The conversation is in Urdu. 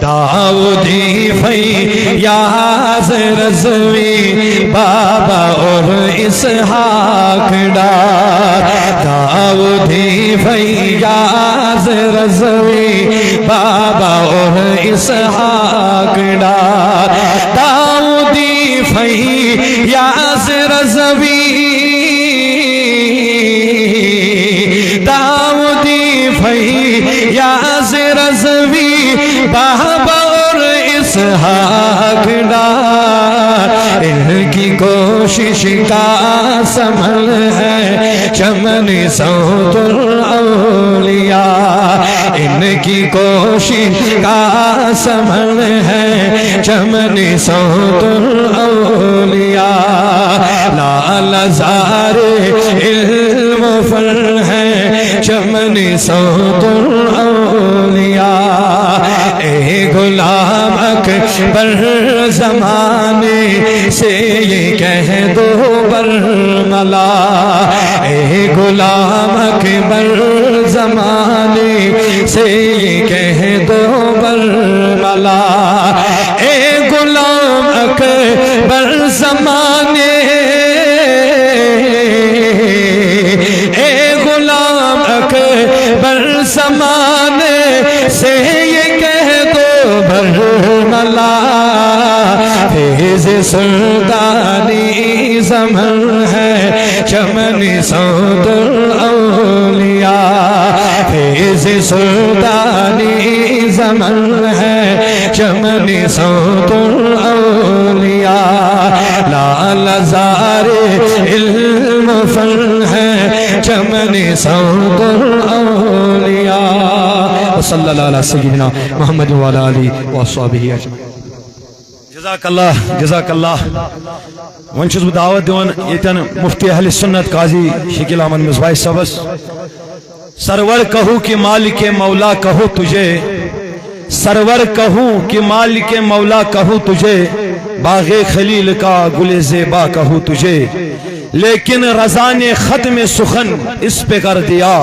داؤدی فیاض رضوی بابا اور اسحاق ڈار داؤدی فیاض رضوی بابا اور اسحاق ڈار داؤدی فیاض رضوی داؤدی فیاض رضوی بابا اور اسحاق ڈار ان کی کوشش کا ثمر ہے چمن صوت الاولیاء ان کی کوشش کا ثمر ہے چمن صوت الاولیاء لال زار علم فر ہے چمن صوت الاولیاء اے غلام اکبر زمانے سے یہ کہہ دو برملا اے غلام اکبر زمانے سے یہ کہہ دو برملا اے غلام اکبر زمانے اے غلام اکبر زمانے سے یہ کہہ دو برملا فیض سلطانی زمن ہے چمن صوت الاولیاء فیض سلطانی زمن ہے چمن صوت الاولیاء لال زار علم فن ہے چمن صوت الاولیاء صلی اللہ علیہ سیدنا محمد وعلی آلہ وصحبہ اجمعین جزاک اللہ ون چھس بہ دعوت دیوان یتن مفتی اہل سنت قاضی شکیل احمد مصباحی صاحبس سرور کہوں کہ مالک مولا کہو تجھے سرور کہوں کہ مالک مولا کہو تجھے باغ خلیل کا گل زیبا کہو تجھے لیکن رضا نے ختم سخن اس پہ کر دیا